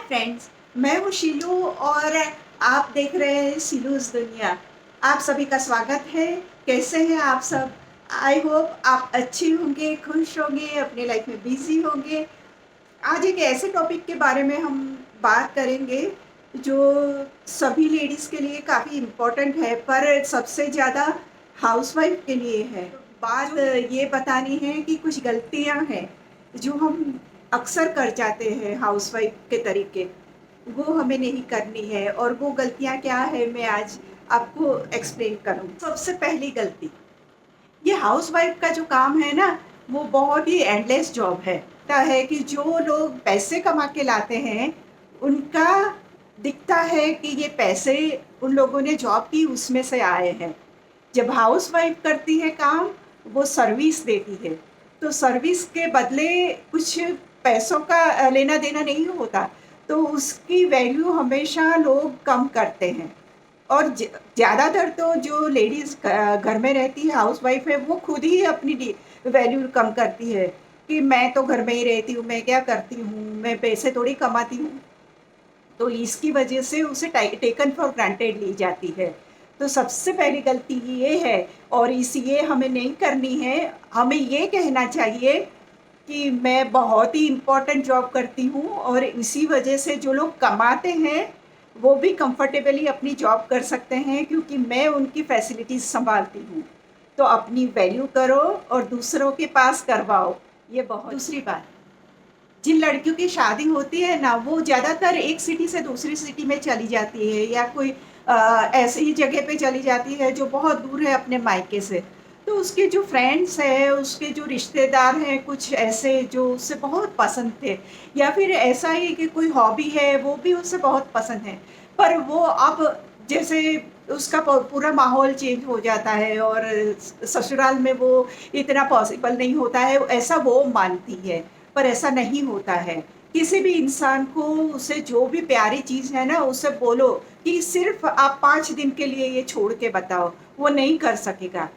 Friends, मैं हूँ शीलू और आप देख रहे हैं शीलूज़ दुनिया। आप सभी का स्वागत है। कैसे हैं आप सब? आई होप आप अच्छे होंगे, खुश होंगे, अपनी लाइफ में बिज़ी होंगे। आज एक ऐसे टॉपिक के बारे में हम बात करेंगे जो सभी लेडीज़ के लिए काफ़ी इम्पोर्टेंट है, पर सबसे ज़्यादा हाउसवाइफ के लिए है। बात ये बतानी है कि कुछ गलतियाँ हैं जो हम अक्सर कर जाते हैं हाउसवाइफ के तरीके, वो हमें नहीं करनी है और वो गलतियाँ क्या है मैं आज आपको एक्सप्लेन करूँ। सबसे पहली गलती, ये हाउसवाइफ का जो काम है ना, वो बहुत ही एंडलेस जॉब है। लगता है कि जो लोग पैसे कमा के लाते हैं, उनका दिखता है कि ये पैसे उन लोगों ने जॉब की उसमें से आए हैं। जब हाउसवाइफ करती है काम, वो सर्विस देती है, तो सर्विस के बदले कुछ पैसों का लेना देना नहीं होता, तो उसकी वैल्यू हमेशा लोग कम करते हैं। और ज़्यादातर तो जो लेडीज़ घर में रहती है, हाउसवाइफ है, वो खुद ही अपनी वैल्यू कम करती है कि मैं तो घर में ही रहती हूँ, मैं क्या करती हूँ, मैं पैसे थोड़ी कमाती हूँ। तो इसकी वजह से उसे टेकन फॉर ग्रांटेड ली जाती है। तो सबसे पहली गलती ये है और ये हमें नहीं करनी है। हमें ये कहना चाहिए कि मैं बहुत ही इम्पोर्टेंट जॉब करती हूँ और इसी वजह से जो लोग कमाते हैं, वो भी कंफर्टेबली अपनी जॉब कर सकते हैं क्योंकि मैं उनकी फैसिलिटीज़ सँभालती हूँ। तो अपनी वैल्यू करो और दूसरों के पास करवाओ। ये बहुत दूसरी बात, जिन लड़कियों की शादी होती है ना, वो ज़्यादातर एक सिटी से दूसरी सिटी में चली जाती है या कोई ऐसी ही जगह पे चली जाती है जो बहुत दूर है अपने मायके से। तो उसके जो फ्रेंड्स हैं, उसके जो रिश्तेदार हैं, कुछ ऐसे जो उससे बहुत पसंद थे या फिर ऐसा ही कि कोई हॉबी है, वो भी उससे बहुत पसंद है। पर वो अब जैसे उसका पूरा माहौल चेंज हो जाता है और ससुराल में वो इतना पॉसिबल नहीं होता है, ऐसा वो मानती है। पर ऐसा नहीं होता है। किसी भी इंसान को उसे जो भी प्यारी चीज़ है ना, उसे बोलो कि सिर्फ़ आप 5 दिन के लिए ये छोड़ के बताओ, वो नहीं कर सकेगा।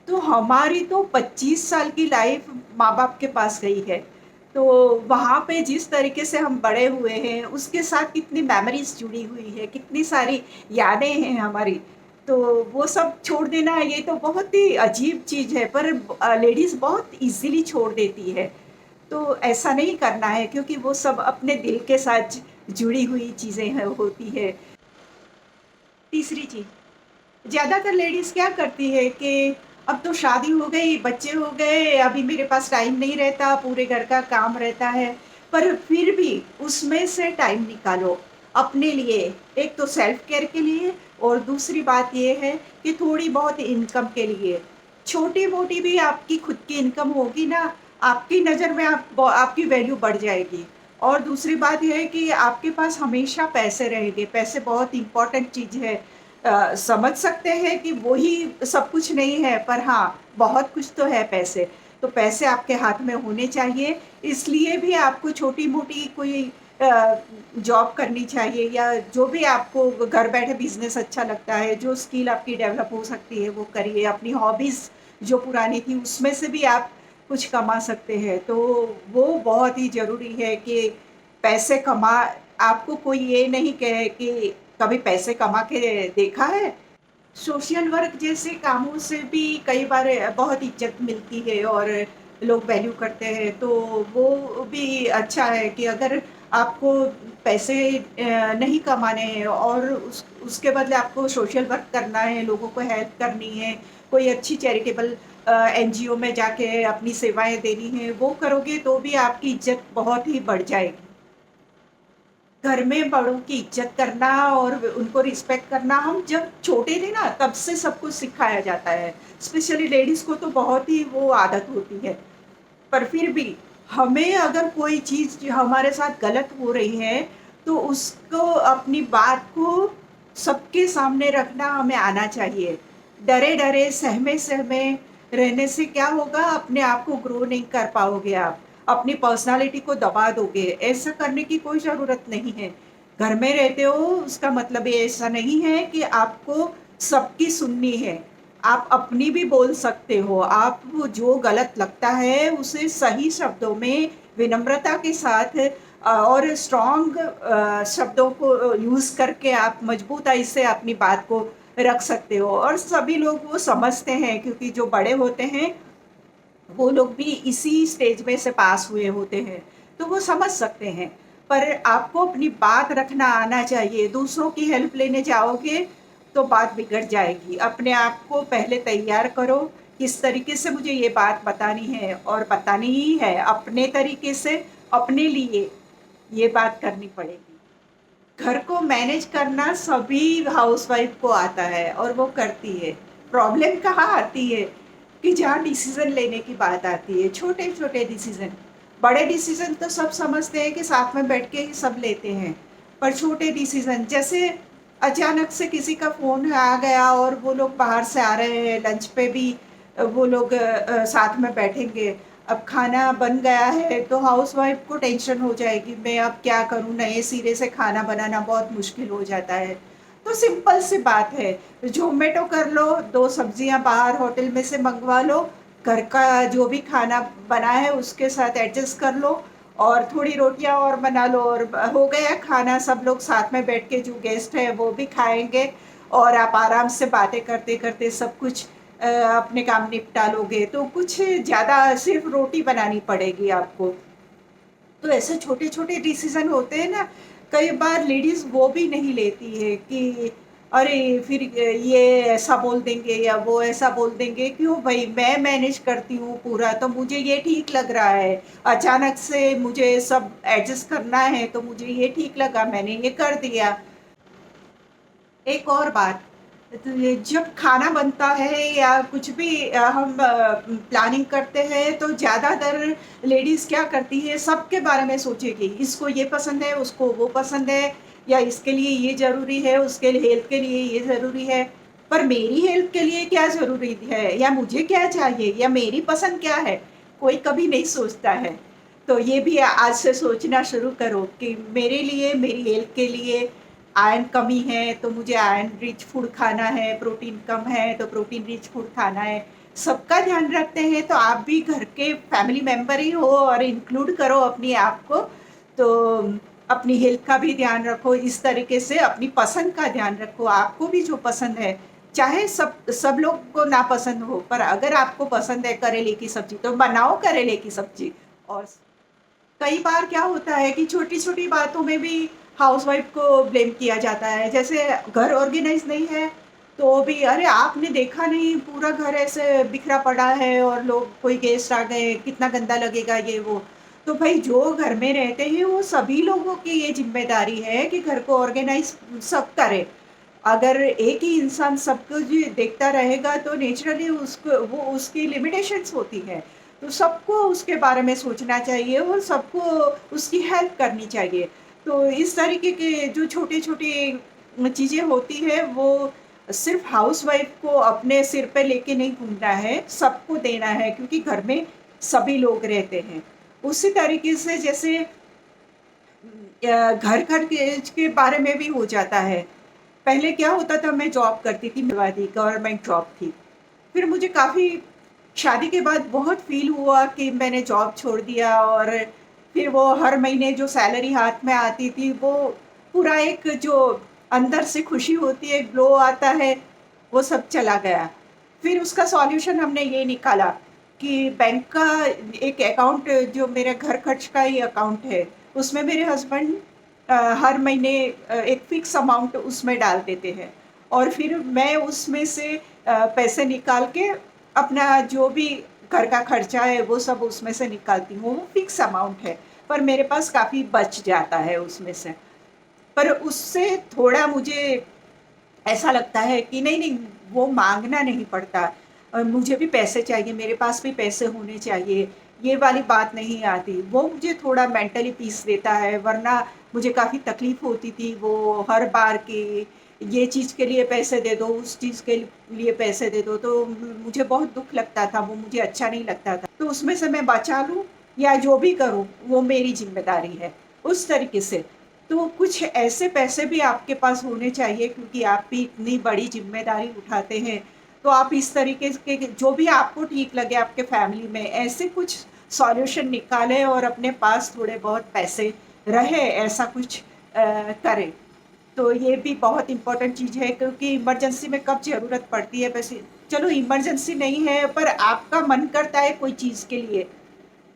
तो हमारी तो 25 साल की लाइफ़ माँ-बाप के पास गई है। तो वहाँ पे जिस तरीके से हम बड़े हुए हैं, उसके साथ कितनी मेमोरीज़ जुड़ी हुई है, कितनी सारी यादें हैं हमारी। तो वो सब छोड़ देना ये तो बहुत ही अजीब चीज़ है, पर लेडीज़ बहुत ईज़िली छोड़ देती है। तो ऐसा नहीं करना है क्योंकि वो सब अपने दिल के साथ जुड़ी हुई चीज़ें हैं होती है। तीसरी चीज़, ज़्यादातर लेडीज़ क्या करती है कि अब तो शादी हो गई, बच्चे हो गए, अभी मेरे पास टाइम नहीं रहता, पूरे घर का काम रहता है, पर फिर भी उसमें से टाइम निकालो अपने लिए। एक तो सेल्फ केयर के लिए और दूसरी बात ये है कि थोड़ी बहुत इनकम के लिए। छोटी-मोटी भी आपकी खुद की इनकम होगी ना, आपकी नज़र में आपकी वैल्यू बढ़ जाएगी। और दूसरी बात ये है कि आपके पास हमेशा पैसे रहेंगे, पैसे बहुत इम्पोर्टेंट चीज़ है। समझ सकते हैं कि वो ही सब कुछ नहीं है, पर हाँ, बहुत कुछ तो है पैसे। तो पैसे आपके हाथ में होने चाहिए, इसलिए भी आपको छोटी-मोटी कोई जॉब करनी चाहिए या जो भी आपको घर बैठे बिज़नेस अच्छा लगता है, जो स्किल आपकी डेवलप हो सकती है, वो करिए। अपनी हॉबीज़ जो पुरानी थी, उसमें से भी आप कुछ कमा सकते हैं। तो वो बहुत ही ज़रूरी है कि पैसे कमा आपको कोई ये नहीं कहे कि कभी पैसे कमा के देखा है? सोशल वर्क जैसे कामों से भी कई बार बहुत इज़्ज़त मिलती है और लोग वैल्यू करते हैं, तो वो भी अच्छा है कि अगर आपको पैसे नहीं कमाने हैं और उसके बदले आपको सोशल वर्क करना है, लोगों को हेल्प करनी है, कोई अच्छी चैरिटेबल एनजीओ में जाके अपनी सेवाएँ देनी है, वो करोगे तो भी आपकी इज़्ज़त बहुत ही बढ़ जाएगी। घर में बड़ों की इज़्ज़त करना और उनको रिस्पेक्ट करना हम जब छोटे थे ना, तब से सबको सिखाया जाता है। स्पेशली लेडीज़ को तो बहुत ही वो आदत होती है। पर फिर भी हमें अगर कोई चीज़ जो हमारे साथ गलत हो रही है, तो उसको अपनी बात को सबके सामने रखना हमें आना चाहिए। डरे-डरे, सहमे-सहमे रहने से क्या होगा, अपने आप को ग्रो नहीं कर पाओगे आप। अपनी पर्सनैलिटी को दबा दोगे, ऐसा करने की कोई ज़रूरत नहीं है। घर में रहते हो, उसका मतलब ये ऐसा नहीं है कि आपको सबकी सुननी है। आप अपनी भी बोल सकते हो। आपको जो गलत लगता है, उसे सही शब्दों में विनम्रता के साथ और स्ट्रॉन्ग शब्दों को यूज़ करके आप मजबूताई से अपनी बात को रख सकते हो, और सभी लोग वो समझते हैं, क्योंकि जो बड़े होते हैं वो लोग भी इसी स्टेज में से पास हुए होते हैं, तो वो समझ सकते हैं। पर आपको अपनी बात रखना आना चाहिए। दूसरों की हेल्प लेने जाओगे तो बात बिगड़ जाएगी। अपने आप को पहले तैयार करो, किस तरीके से मुझे ये बात बतानी है, और बतानी ही है अपने तरीके से, अपने लिए ये बात करनी पड़ेगी। घर को मैनेज करना सभी हाउसवाइफ को आता है और वो करती है। प्रॉब्लम कहाँ आती है कि जहाँ डिसीजन लेने की बात आती है, छोटे छोटे डिसीजन। बड़े डिसीजन तो सब समझते हैं कि साथ में बैठ के ही सब लेते हैं, पर छोटे डिसीजन जैसे अचानक से किसी का फोन आ गया और वो लोग बाहर से आ रहे हैं, लंच पे भी वो लोग साथ में बैठेंगे। अब खाना बन गया है तो हाउसवाइफ को टेंशन हो जाएगी, मैं अब क्या करूँ, नए सिरे से खाना बनाना बहुत मुश्किल हो जाता है। तो सिंपल सी बात है, ज़ोमैटो कर लो, 2 सब्जियाँ बाहर होटल में से मंगवा लो, घर का जो भी खाना बना है उसके साथ एडजस्ट कर लो, और थोड़ी रोटियाँ और बना लो, और हो गया खाना। सब लोग साथ में बैठ के, जो गेस्ट है वो भी खाएँगे, और आप आराम से बातें करते-करते सब कुछ अपने काम निपटा लोगे। तो कुछ ज़्यादा सिर्फ़ रोटी बनानी पड़ेगी आपको। तो ऐसे छोटे-छोटे डिसीज़न होते हैं ना, कई बार लेडीज़ वो भी नहीं लेती है कि अरे! फिर ये ऐसा बोल देंगे या वो ऐसा बोल देंगे, क्यों भई, मैं मैनेज करती हूँ पूरा, तो मुझे ये ठीक लग रहा है। अचानक से मुझे सब एडजस्ट करना है, तो मुझे ये ठीक लगा, मैंने ये कर दिया। एक और बात, तो ये जब खाना बनता है या कुछ भी हम प्लानिंग करते हैं, तो ज़्यादातर लेडीज़ क्या करती है, सबके बारे में सोचेगी, इसको ये पसंद है, उसको वो पसंद है, या इसके लिए ये ज़रूरी है, उसके लिए हेल्थ के लिए ये ज़रूरी है। पर मेरी हेल्थ के लिए क्या ज़रूरी है, या मुझे क्या चाहिए, या मेरी पसंद क्या है, कोई कभी नहीं सोचता है। तो ये भी आज से सोचना शुरू करो कि मेरे लिए, मेरी हेल्थ के लिए आयरन कमी है तो मुझे आयरन रिच फूड खाना है, प्रोटीन कम है तो प्रोटीन रिच फूड खाना है। सबका ध्यान रखते हैं तो आप भी घर के फैमिली मेंबर ही हो, और इंक्लूड करो अपने आप को। तो अपनी हेल्थ का भी ध्यान रखो, इस तरीके से अपनी पसंद का ध्यान रखो। आपको भी जो पसंद है, चाहे सब सब लोग को ना पसंद हो, पर अगर आपको पसंद है करेले की सब्जी, तो बनाओ करेले की सब्जी। और कई बार क्या होता है कि छोटी-छोटी बातों में भी हाउसवाइफ़ को ब्लेम किया जाता है। जैसे घर ऑर्गेनाइज़ नहीं है, तो भी अरे आपने देखा नहीं, पूरा घर ऐसे बिखरा पड़ा है और लोग, कोई गेस्ट आ गए, कितना गंदा लगेगा ये वो। तो भई जो घर में रहते हैं वो सभी लोगों की ये ज़िम्मेदारी है कि घर को ऑर्गेनाइज़ सब करें। अगर एक ही इंसान सब कुछ देखता रहेगा तो नेचुरली उसको, वो उसकी लिमिटेशंस होती हैं। तो सबको उसके बारे में सोचना चाहिए और सबको उसकी हेल्प करनी चाहिए। तो इस तरीके के जो छोटे-छोटे चीज़ें होती हैं, वो सिर्फ़ हाउसवाइफ़ को अपने सिर पे लेके नहीं घूमना है, सबको देना है, क्योंकि घर में सभी लोग रहते हैं। उसी तरीके से जैसे घर-घर के बारे में भी हो जाता है। पहले क्या होता था, मैं जॉब करती थी, मेवाती गवर्नमेंट जॉब थी। फिर मुझे काफ़ी, शादी के बाद बहुत फ़ील हुआ कि मैंने जॉब छोड़ दिया, और फिर वो हर महीने जो सैलरी हाथ में आती थी, वो पूरा एक जो अंदर से खुशी होती है, ग्लो आता है, वो सब चला गया। फिर उसका सॉल्यूशन हमने ये निकाला कि बैंक का एक अकाउंट, जो मेरे घर खर्च का ही अकाउंट है, उसमें मेरे हस्बैंड हर महीने एक फ़िक्स अमाउंट उसमें डाल देते हैं, और फिर मैं उसमें से पैसे निकाल के अपना जो भी घर का खर्चा है वो सब उसमें से निकालती हूँ। वो फ़िक्स अमाउंट है, पर मेरे पास काफ़ी बच जाता है उसमें से। पर उससे थोड़ा मुझे ऐसा लगता है कि नहीं-नहीं, वो माँगना नहीं पड़ता। मुझे भी पैसे चाहिए, मेरे पास भी पैसे होने चाहिए, ये वाली बात नहीं आती। वो मुझे थोड़ा मेंटली पीस देता है, वरना मुझे काफ़ी तकलीफ़ होती थी वो हर बार कि ये चीज़ के लिए पैसे दे दो, उस चीज़ के लिए पैसे दे दो, तो मुझे बहुत दुःख लगता था, वो मुझे अच्छा नहीं लगता था। तो उसमें से मैं बचा लूँ या जो भी करूँ, वो मेरी ज़िम्मेदारी है, उस तरीके से। तो कुछ ऐसे पैसे भी आपके पास होने चाहिए, क्योंकि आप भी इतनी बड़ी ज़िम्मेदारी उठाते हैं। तो आप इस तरीके के जो भी आपको ठीक लगे आपके फैमिली में, ऐसे कुछ सॉल्यूशन निकालें और अपने पास थोड़े बहुत पैसे रहे ऐसा कुछ करें। तो ये भी बहुत इम्पोर्टेंट चीज़ है, क्योंकि इमरजेंसी में कब ज़रूरत पड़ती है वैसे, चलो इमरजेंसी नहीं है पर आपका मन करता है कोई चीज़ के लिए,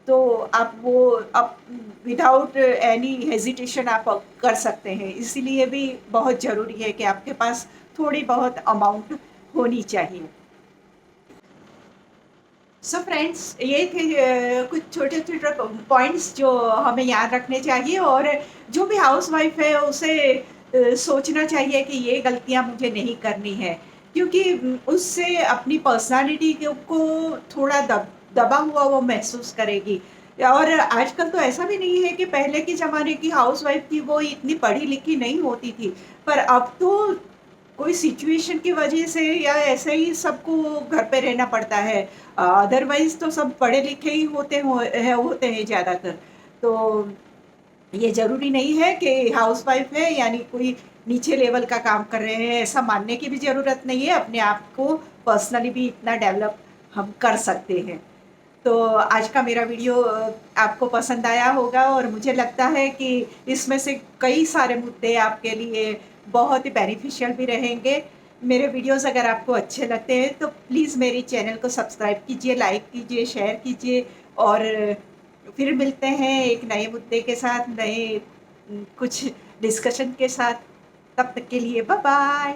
तो आप वो आप विदाउट एनी हेजिटेशन आप कर सकते हैं। इसीलिए भी बहुत ज़रूरी है कि आपके पास थोड़ी बहुत अमाउंट होनी चाहिए। सो फ्रेंड्स, ये थे कुछ छोटे-छोटे पॉइंट्स जो हमें याद रखने चाहिए, और जो भी हाउसवाइफ़ है उसे सोचना चाहिए कि ये गलतियाँ मुझे नहीं करनी है। क्योंकि उससे अपनी पर्सनैलिटी को थोड़ा दबा हुआ वो महसूस करेगी। और आजकल तो ऐसा भी नहीं है कि पहले के ज़माने की हाउसवाइफ़ थी वो इतनी पढ़ी-लिखी नहीं होती थी। पर अब तो कोई सिचुएशन की वजह से या ऐसे ही सबको घर पे रहना पड़ता है। अदरवाइज़ तो सब पढ़े-लिखे ही होते हैं ज़्यादातर। तो ये ज़रूरी नहीं है कि हाउसवाइफ़ है यानी कोई नीचे लेवल का काम कर रहे हैं, ऐसा मानने की भी ज़रूरत नहीं है। अपने आप को पर्सनली भी इतना डेवलप हम कर सकते हैं। तो आज का मेरा वीडियो आपको पसंद आया होगा, और मुझे लगता है कि इसमें से कई सारे मुद्दे आपके लिए बहुत ही बेनिफिशियल भी रहेंगे। मेरे वीडियोज़ अगर आपको अच्छे लगते हैं तो प्लीज़ मेरे चैनल को सब्सक्राइब कीजिए, लाइक कीजिए, शेयर कीजिए, और फिर मिलते हैं एक नए मुद्दे के साथ, नए कुछ डिस्कशन के साथ। तब तक के लिए बाय बाय।